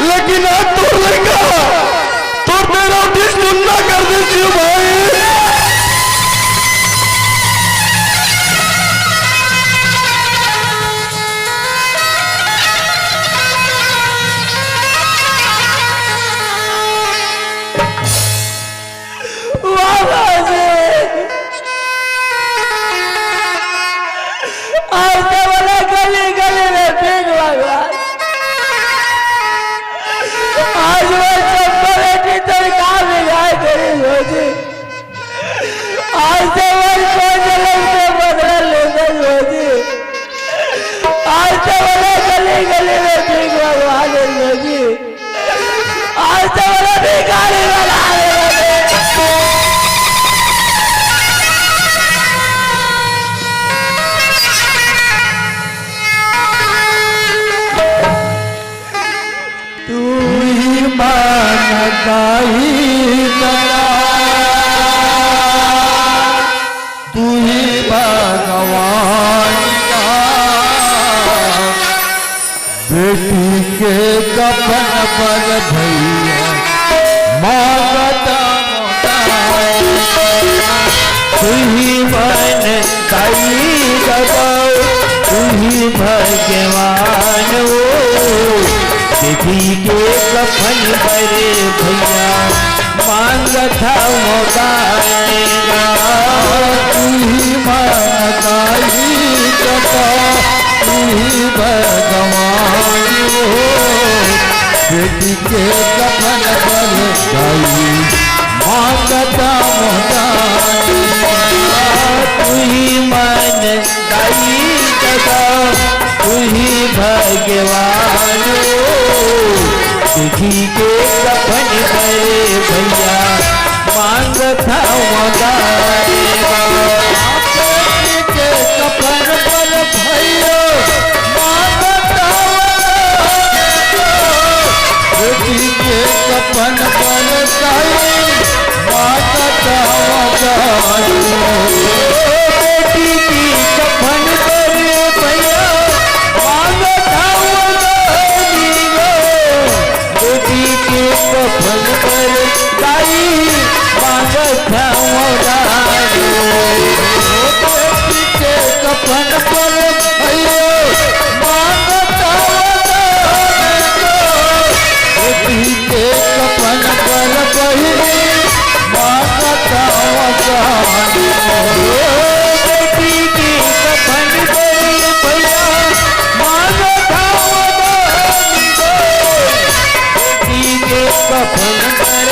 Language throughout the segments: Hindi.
लेकिन आज तो लड़का तो तेरा डिस्टुन्ना कर देती हूँ भाई। बेटी के कफन पर भैया मांगता तू ही मन ताई दबाओ, तू ही भगवान हो। बेटी के कफन पर भैया मांगता मौका, तू ही मन ताई दबाओ, तू ही भगवान हो। बेटी के कफन पर भाई मांगता मोहताज, तू ही मन दाई दगा, तू ही भगवान हो। बेटी के कफन पर भैया मांगता मौका, के कफन पर भैया बेटी के कफन पर ताई मांगता बेटी की कफन पर भैया मांगता बेटी के कफन पर ताई मांगता बेटी के कफन पर भैया मांगता बेटी के कफन पर बहिनी मांगता बेटी की कफन पर भैया मांगता बेटी के कफन पर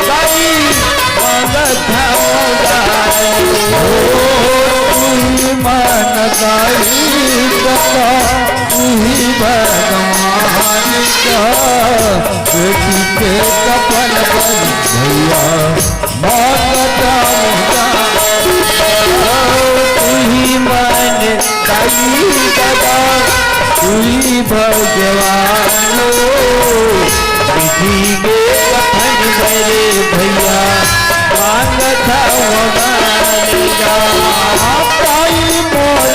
ताई मांगता तू ही मन गाई कथा, तू ही भगवान का। बेटी के कफन पर भैया मांगता तू ही मन ताई दगा, तू ही भगवान हो। बेटी के कफन पर भैया मांगता ताई मोर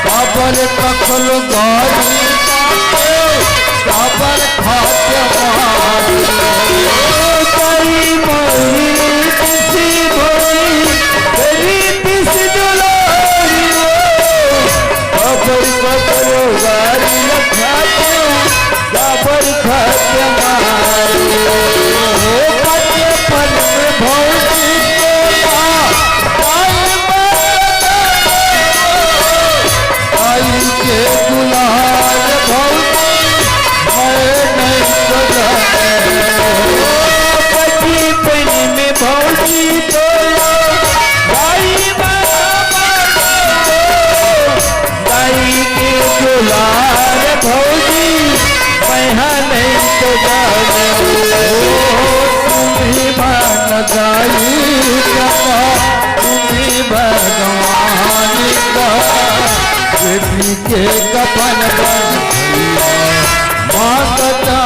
काबर कखल गारी काबर खाते ताई मोरी किसी भोई तेरी पिस दुलारी काबर कखल गारी खाते, काबर खाते भगवान का। बेटी के कफन पर मांगता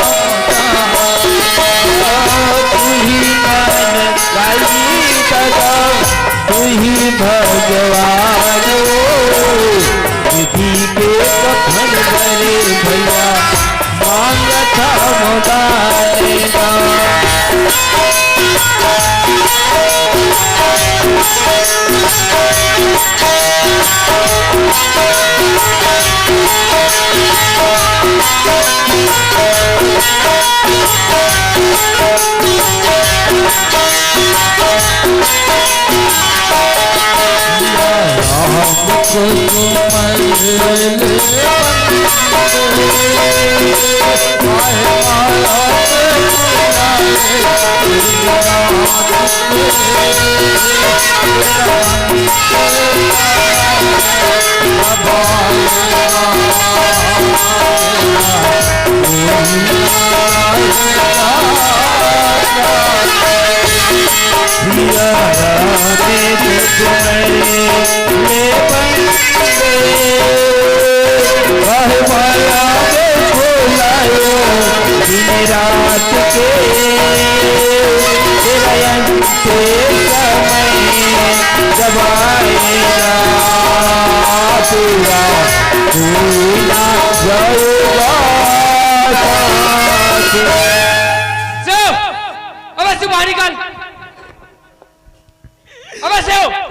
तू ही मन गाई दगा, तू ही भगवान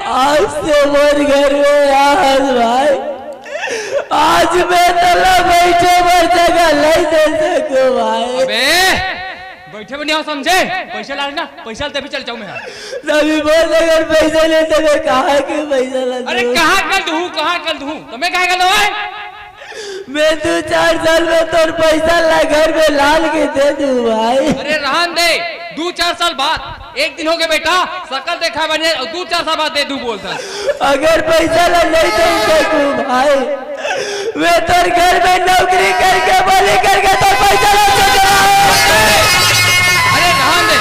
आज से मोर घर में आज भाई, आज मैं तला बैठे पर जगह नहीं दे सको भाई। अबे बैठे नहीं हो समझे, पैसा ला ना, पैसा तभी चल जाऊं मैं। तभी बोल अगर पैसा ले तो मैं कहाँ के पैसा ला? अरे कहाँ कर दूँ तो मैं कहाँ कर दूँ? मैं 2-4 साल में तो पैसा ला घर में लाल के दे दूं भाई। अरे रहन दे, 2-4 साल बाद, एक दिन हो गया बेटा, शकल देखा बने, 2-4 साल बाद दे दूं बोलता। अगर पैसा ला नहीं दे सकूं भाई, मैं तो घर में नौकरी करके बोली करके तो पैसा ला सकता। अरे रहन दे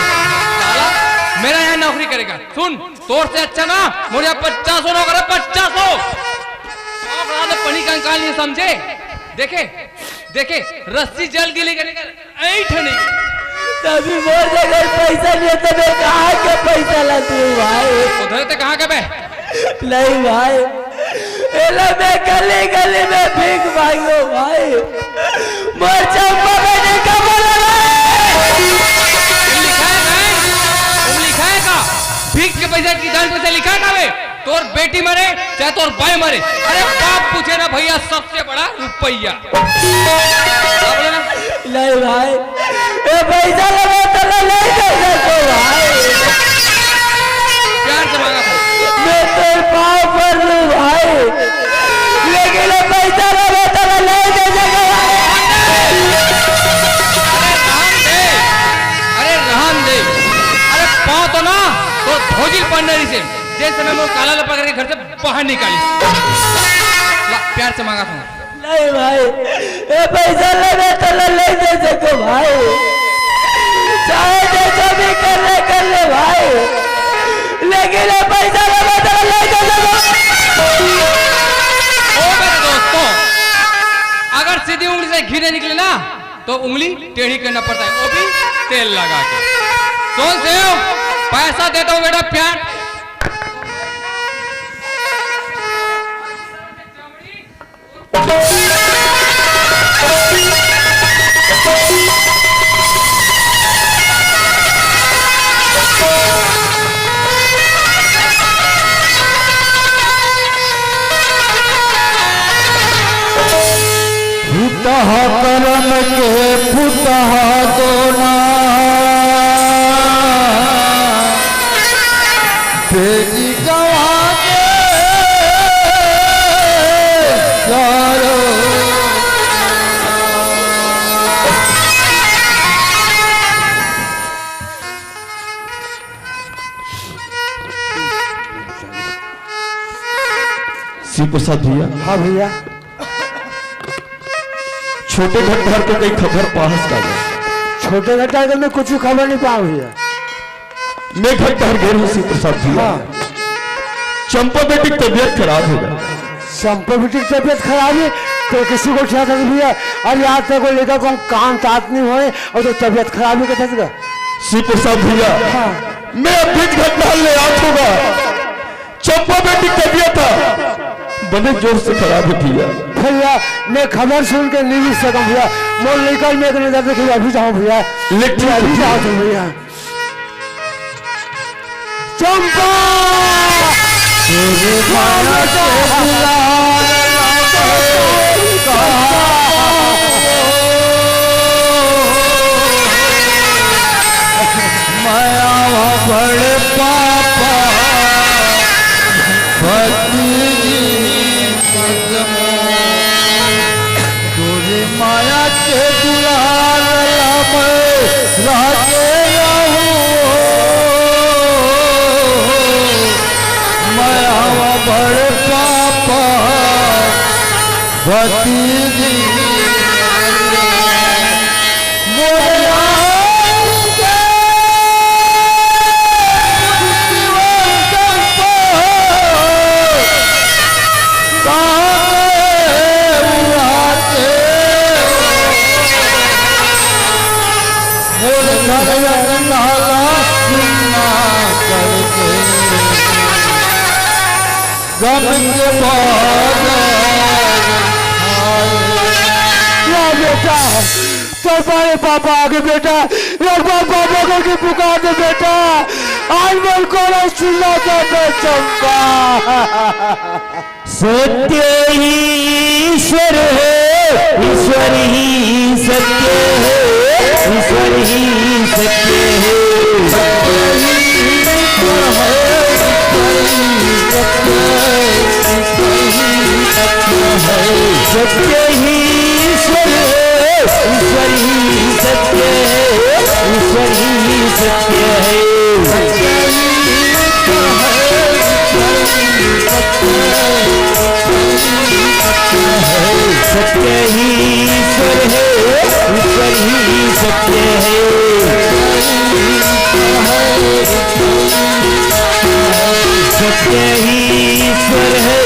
साला, मेरा यहाँ नौकरी करेगा। सुन, तोर से अच्छा ना मुझे 50 नौकर, 50 पनी कंकाल नहीं समझे। देखे रस्सी जल गिली ऐठ नहीं। तभी बोल अगर पैसा नहीं तो मैं कहाँ के पैसा ला दूं भाई? उधर से कहाँ के बे? नहीं भाई, मैं गली गली में भीख मांगो भाई। मोर चंपा मैंने क्या बोला? लिखा है का भीख के पैसा की जान पैसा लिखा है का बे? तोर बेटी मरे चाहे तोर भाई मरे, अरे बाप पूछे ना भैया, सबसे बड़ा रुपया। नहीं भाई, ये पैसा लगा तो नहीं दे सको भाई। प्यार से मांगा था, मैं तो पाँव पर लूं भाई, लेकिन ये पैसा लगा तो नहीं दे सको भाई। अरे रहन दे, अरे पाँव तो ना तो भोजिल पढ़ने से जैसे मैं वो काला लपा करके घर से बाहर निकाली। प्यार से मांगा था। नहीं भाई, ये पैसा लगा तो नहीं दे सको भाई, चाहे जैसा भी कर ले भाई, लेकिन ये पैसा लगा तो नहीं दे सको। ओ मेरे दोस्तों, अगर सीधी उंगली से घी नहीं निकले ना तो उंगली टेढ़ी करना पड़ता है, वो भी तेल लगा के। सुन सेव, पैसा देता हूँ बेटा, प्यार करम के फुतह दोना तेरी गवा के यारो शिव प्रसाद भैया। हाँ भैया, छोटे घटघर को कई खबर पास का गया। छोटे घटघर में कुछ खबर नहीं पाऊँ भैया। मैं घटघर गया हूँ शिव प्रसाद भैया। हाँ। चंपा बेटी की तबीयत खराब हो गई। चंपा बेटी की तबीयत खराब है तो किसी को क्या था भैया? और यहाँ तक को लेकर को कान तात नहीं हुए और तो तबीयत खराब ही कैसे था? शिव प्रसाद भैया, हाँ। मैं अभी घटघर ले आऊंगा। चंपा बेटी की तबीयत बड़े जोर से खराब है भैया। भैया मैं खबर सुन के नहीं मिल सकूं भैया, मोर लेकर मैं इतने दर्द के अभी जाऊं भैया, लेकिन अभी जाओ तुम भैया। चंपा तेरे माया के माया बड़े पापा तोरे माया के दुलार राजे माया बड़े पापा भतीजी गम के बेटा तो बड़े पापा आगे बेटा एक बार पापा करके पुकार दे बेटा आज बोल को सुना दे चंपा सत्य ही ईश्वर है ईश्वर ही सत्य है ईश्वर ही सत्य है सत्य ही ईश्वर है ईश्वर ही सत्य है ईश्वर ही सत्य है सत्य ही ईश्वर है ईश्वर ही सत्य है सत्य ही ईश्वर है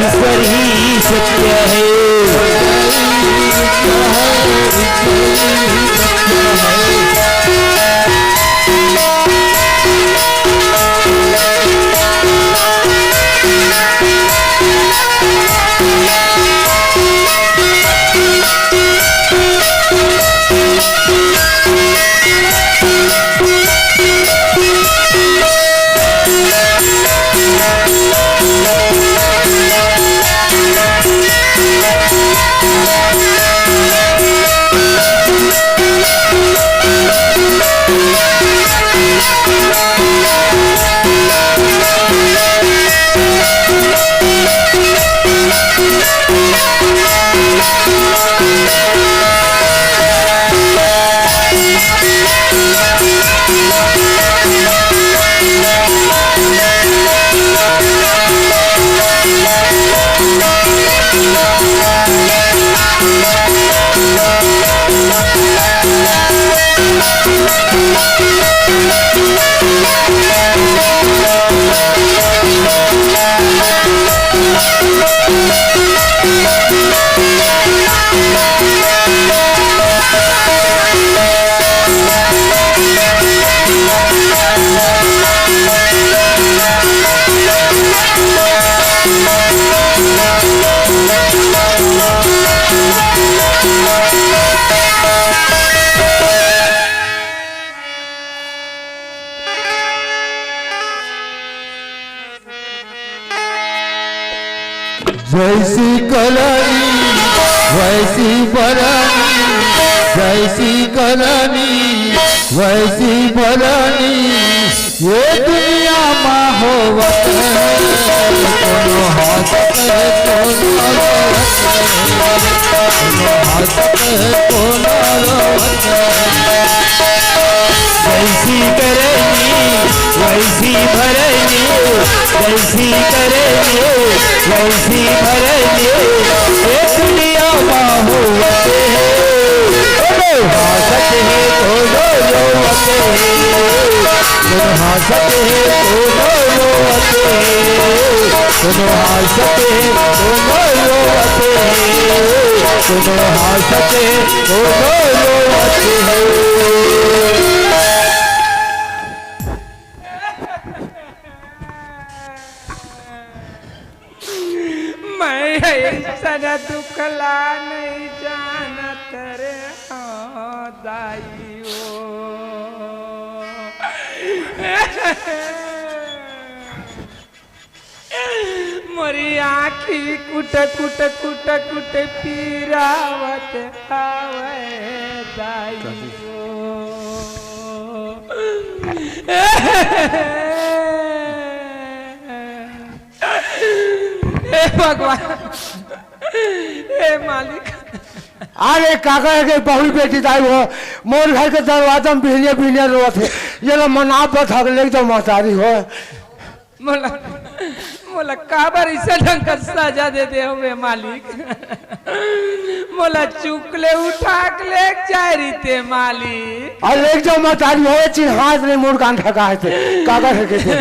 ईश्वर ही सत्य है जैसी कलानी वैसी बरानी जैसी कलानी वैसी बरानी ये दुनिया माँ होवत है कोनो हाथ है कोनो हाथ है कोनो रोवत जैसी करेगी वैसी भरेगी जैसी करेगी वैसी भरेगी ये दुनिया बाहुवते हासत है दोनों रोवते हासत है दोनों रोवते दोनों हासत है दोनों रोवते दोनों हासत है दोनों रोवते सदा दुखला नहीं जानत रे दाइयो मोरी आँखी कुट कुट कुट कुट पीरावत आवे दाई हे भगवान हे मालिक अरे काका के बहु बेटी दाई हो मोर घर के दरवाजा में बिहलिया बिहलिया रोत है ये लो मना पर थक ले तो महतारी हो मोला मोला काबर ऐसा ढंग का सजा दे दे हुए मालिक मोला चुकले उठा के ले जाए रीते मालिक और ले जाओ महतारी हो चिन्ह हाथ ने मोर कान ठका है थे काका के थे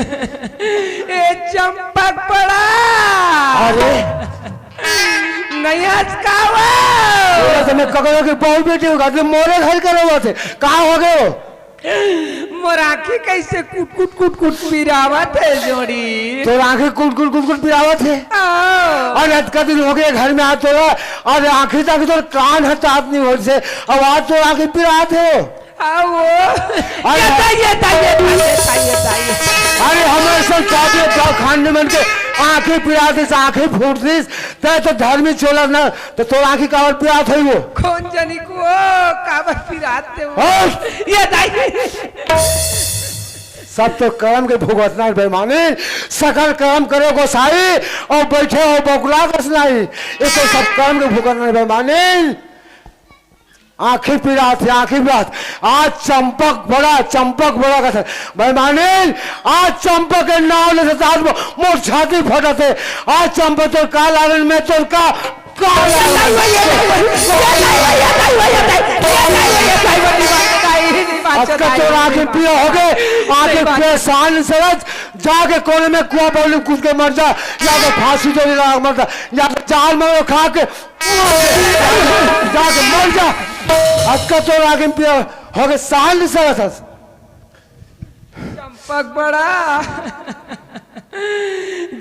ए चंपक पड़ा अरे नहीं हचकावा तो मैं काका के बहु बेटी होगा तो मोरे घर के रोत है कहाँ हो गए हो मोर आँखें कैसे कुट कुट कुट कुट पिरावत है जोड़ी तो आंखें कुट कुट कुट कुट पिरावत है और रात का दिन हो गया घर में आ तो और आंखें तक तो कान है ताप नहीं हो से आवाज तो आंखें पिरात हो अरे हमारे सब चाबी जाओ खाने मन के आंखें पिराते आंखें फूटती ते तो धर्मी चोला ना तो आंखें कावर पिरात है वो कौन जनी को काबर पिराते हो ये दाई सब तो कर्म के भुगतना बेईमानी सकल कर्म करो गोसाई और बैठे हो बकुला कसनाई ये तो सब कर्म के भुगतना बेईमानी आंखें पिरात है आंखें पिरात आज चंपक बड़ा का बेईमानी आज चंपक के नाव ले मोर छाती फटा थे आज चंपक तो काल आनंद में तो का तो आगे पिया हो गए आगे परेशान सरज जाके कोने में कुआ बोलू कूद के मर जा या तो फांसी तो नहीं लगा मर जा या तो चाल में खा के जाके मर जा अक्का तो आगे पिया हो गए साल सरज चंपक बड़ा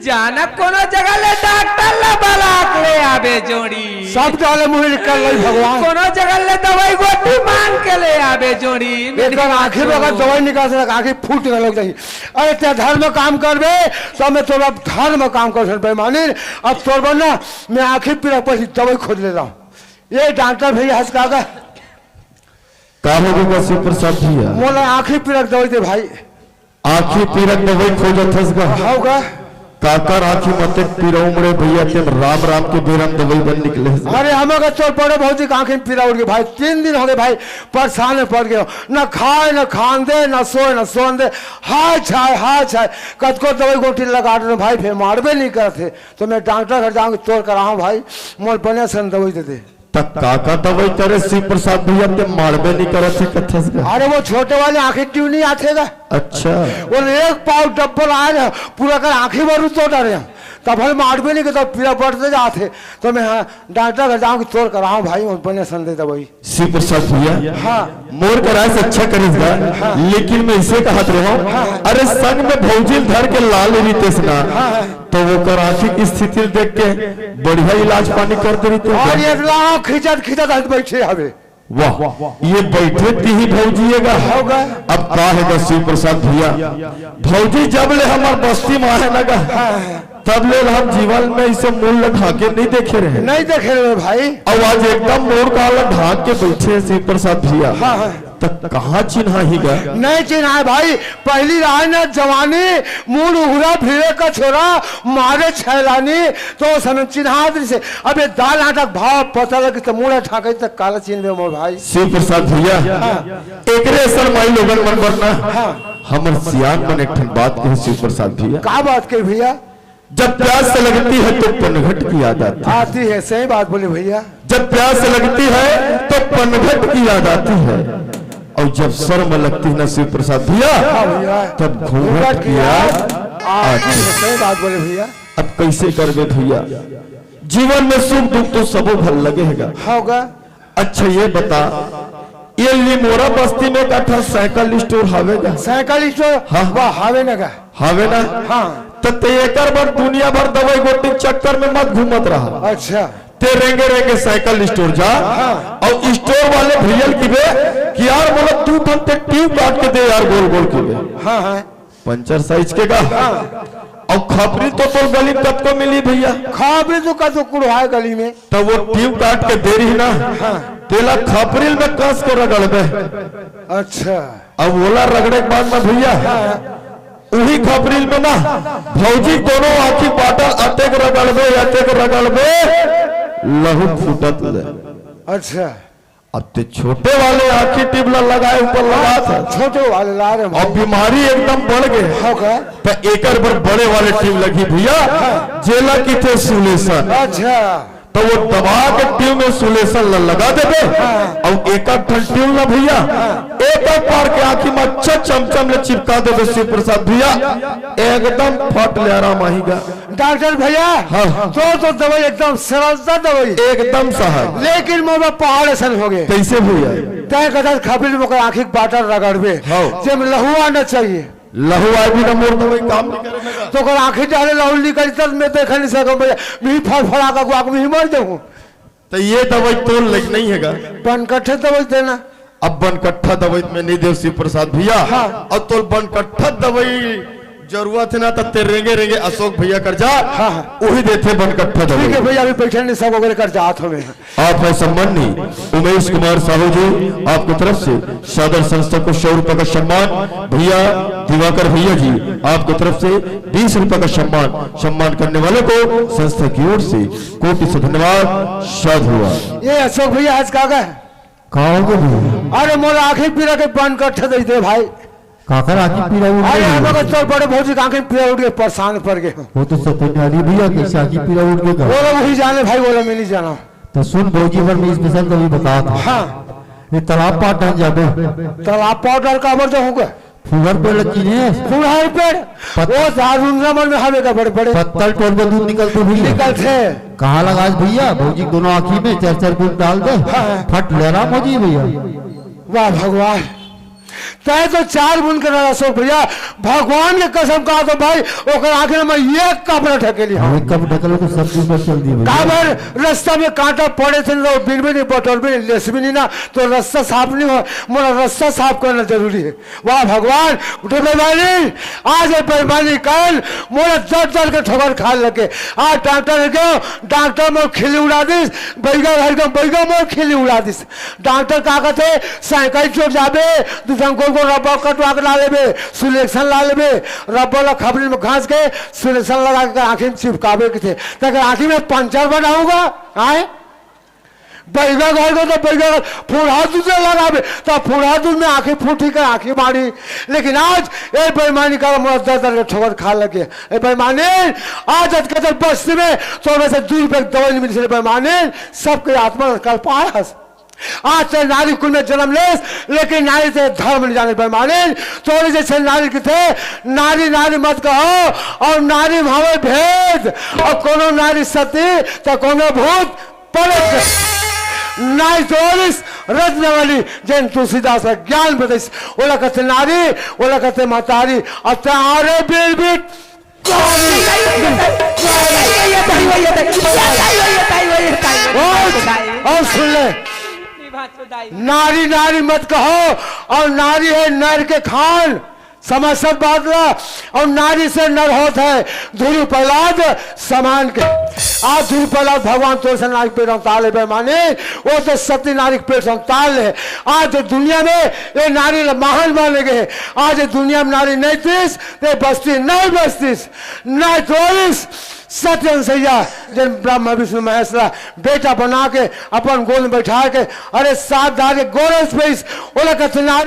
जाना कोनो जगह ले डॉक्टर ला बलाक ले आबे जोड़ी सब डाले मुंह निकल रही भगवान कोनो जगह ले दवाई गोटी मांग के ले आबे जोड़ी एक आखिर में अगर दवाई निकाल से आखिर फूट के लग जाएगी अरे ते धर्म काम करबे तो मैं तोरा धर्म काम कर बेईमानी अब तोर बना मैं आखिर पीड़ा पर दवाई खोज ले रहा हूँ ये डॉक्टर भैया हंस का प्रसाद भैया मोला आखिर पीड़ा दवाई दे भाई आखी पीरक दवाई खोजत हसगा होगा काकर आखी मते पीरा उमड़े भैया ते राम राम के बेरम दवाई बन निकले अरे हमारे चोर पड़े बहुत आंखें पीरा उड़ गई भाई 3 दिन हो गए भाई परेशान में पड़ गए न खाए न खान दे न सोए न सोन दे हाय छाए कद को दवाई गोटी लगा दे भाई फिर मारबे नहीं करते तो मैं डॉक्टर घर जाऊंगी तोड़ कर रहा हूँ भाई मोल बने सन दवाई दे दे तक काका दवाई करे शिव प्रसाद भैया ते मारबे नहीं करे थे कथस अरे वो छोटे वाले आंखें क्यों नहीं आतेगा अच्छा वो एक पाव डब्बल आए पूरा कर आंखें भर तो डरे तब हम मारबे नहीं तो पीड़ा बढ़ते जाते तो मैं डॉक्टर घर जाऊंगी तोड़ कर रहा हूँ भाई बने सन दे दवाई शिव प्रसाद भैया हाँ मोर कराए से अच्छा करेगा हाँ। लेकिन मैं इसे कहत रहा हूँ हाँ। अरे संग में भौजिल धर के लाल रीते ना हाँ। तो वो कर आर्थिक स्थिति देख के बढ़िया इलाज पानी कर दे रही और ये खिंचत बैठे हमें वाह ये बैठे ही भौजिएगा होगा अब का है शिव प्रसाद भैया भौजी जब ले हमार बस्ती में आने लगा तब ले हम जीवन में इसे मूल ढाके नहीं देखे रहे भाई आवाज एकदम मोर का ढाक के बैठे शिव प्रसाद भैया तक कहाँ चिन्हा ही गया नहीं चिन्हा भाई पहली राय न जवानी मूल उगरा फिरे का छोरा मारे छैलानी तो समय चिन्हा से अब ये दाल नाटक भाव पता लगे तो मुड़ा ठाके तक काला चिन्ह मोर भाई शिव प्रसाद भैया एकरे असर माई लोगन मन वरना हमर सियान मन एक बात कहे शिव प्रसाद भैया का बात कही भैया जब प्यास से लगती है तो पनघट की याद आती है सही बात बोले भैया जब प्यास से लगती है तो पनघट की याद आती है और जब शर्म लगती है ना शिव प्रसाद भैया तब घूंघट की याद आती है सही बात बोले भैया अब कैसे करबे भैया जीवन में सुख दुख तो सबो भल लगेगा होगा अच्छा ये बता ये लिमोरा बस्ती में का साइकिल स्टोर हावेगा साइकिल स्टोर हाँ हावे ना हावे ना हाँ तो एकर बार दुनिया भर दवाई गोटी चक्कर में मत घूमत रहा अच्छा ते रेंगे स्टाइल स्टोर जा और स्टोर वाले भैया की बे कि यार बोला तू तो ट्यूब काट के दे यार गोल गोल की बे हाँ हाँ पंचर साइज के का और खपरी तो गली कब को मिली भैया? खपरी तो का तो कुड़वाए गली में। तो वो ट्यूब काट के दे रही ना, तेला खपरील में कस को रगड़ दे। अच्छा, अब बोला रगड़े के बाद में भैया वही खपरील में ना भौजी दोनों आंखी पाटल अतेक रगड़बे लहू फूटत ले। अच्छा, अब ते छोटे वाले आंखी टिबला लगाए ऊपर लगा था, छोटे वाले ला रहे और बीमारी एकदम बढ़ गए। होगा तो एकर पर बड़े वाले टीम लगी भैया, जेला की थे सुलेशन। अच्छा, तो वो दबा के ट्यूब में सुलेशन लगा देवे और एक ट्यूब ना भैया एक पार के आंखी में अच्छा चमचम ले चिपका देवे। शिव प्रसाद भैया एकदम फट ले आराम आएगा। डॉक्टर भैया तो दवाई एकदम सरलता दवाई एकदम सहाय, लेकिन मोबाइल पहाड़ ऐसा हो गए। कैसे भैया? तय कदर खपरी में आंखी बाटर रगड़बे जब लहू आना चाहिए। लहू आए भी ना मोर दवाई काम नहीं करेगा तो अगर आंखें डाले लहू निकल तब मैं देख नहीं सकूं भैया, मी फड़फड़ा का गुआ को मर जाऊं। तो ये दवाई तोल लग नहीं हैगा, बनकट्ठे दवाई देना। अब बनकट्ठा दवाई में नहीं देव शिव प्रसाद भैया। और तो बनकट्ठा दवाई जरूरत है ना तो रेंगे रेंगे अशोक भैया कर जा वही देते बनकट्ठा दवाई। ठीक है भैया, अभी बैठे नहीं सब वगैरह कर जात हमें। आप है सम्मानी उमेश कुमार साहू जी, आपकी तरफ से सादर संस्था को 100 रुपए का सम्मान। भैया दिवाकर भैया जी आपकी तरफ से 20 रुपए का सम्मान करने वाले को संस्था की ओर से कोटि से धन्यवाद। शाद हुआ। ये अशोक भैया आज का भैया? अरे मोला आंखें पीरा के बनकट्ठे दे दे भाई। काकर आंखें पीला उठ अरे हम लोग तो बड़े भौजी आंखें पीरा उठ के परेशान पड़ गए। वो तो सत्यनारायण भैया कैसे आंखें पीला उठ गए? वो लोग वही जाने भाई, वो लोग मैं नहीं जाना। तो सुन भौजी पर मैं स्पेशल कभी बता था। हाँ, ये तालाब पाट जाबे तालाब पाउडर का अमर जो होगा फुगर पेड़ लगी है, फुहार पेड़ वो दारुंगमन में हवे का बड़े बड़े पत्तल टोल में दूध निकलते भैया। निकलते कहाँ लगा भैया? भौजी दोनों आंखी में 4-4 बूंद डाल दे, फट लहरा भौजी भैया। वाह भगवान, तय तो 4 बूंद कर अशोक भैया, भगवान के कसम कहा तो भाई ओकर आखिर में एक कपड़ा ढकेली। हाँ, एक कप ढकल तो सब चीज पर चल दी भैया। काबर रास्ता में कांटा पड़े थे तो बिन भी नहीं बटोर भी नहीं लेस भी नहीं ना, तो रास्ता साफ नहीं हो, मोरा रास्ता साफ करना जरूरी है। वाह भगवान, उठे बेईमानी आज बेईमानी कल मोरा दर के ठोकर खा लगे। आज डॉक्टर गयो, डॉक्टर मोर खिली उड़ा दिस, बैगा मोर खिली उड़ा दिस। डॉक्टर का कहते साइकिल चोट जाबे दूसरा को रबर कटवा के ला लेबे, सिलेक्शन ला लेबे, रबर ला खबरी में घास के सिलेक्शन लगा के आंखी में चिपकावे के थे ताकि आंखी में पंचर बनाऊंगा। आए बैगा घर को तो बैगा फुड़ा दूध लगावे तो फुड़ा दूध में आंखें फूटी कर आंखें मारी। लेकिन आज ये बेईमानी का दर ठोकर खा लगे। ए बेईमानी आज कदर बस्ती में तो वैसे 2 रुपए दवाई नहीं मिली। बेईमानी सबके आत्मा कर पाया। आज से नारी कुल में जन्म ले, लेकिन नारी से धर्म नहीं जाने बेईमानी। तो जैसे नारी के थे, नारी नारी मत कहो और नारी भावे भेद, और कोनो नारी सती तो कोनो भूत पलट नाई तोरिस रत्न वाली जैन तुलसीदास का ज्ञान बताइस। ओला कहते नारी, ओला कहते मातारी, और तारे बीर बीट और सुन ले, नारी नारी मत कहो और नारी है नर के खान, समझ सब बात ला। और नारी से नर होत है धुरी प्रहलाद समान के। आज धुरी प्रहलाद भगवान तो से नारी पेड़ ताल है बेईमानी, वो तो सती नारी पेड़ ताल है। आज दुनिया में ये नारी महान माने गए। आज दुनिया में नारी नहीं तीस ते बस्ती नहीं बस्तीस नहीं तोरिस सत्य सैया जिन ब्रह्म विष्णु महेश बेटा बना के अपन गोद में बैठा के अरे 7 धागे गोरस पे ओला कहते नारी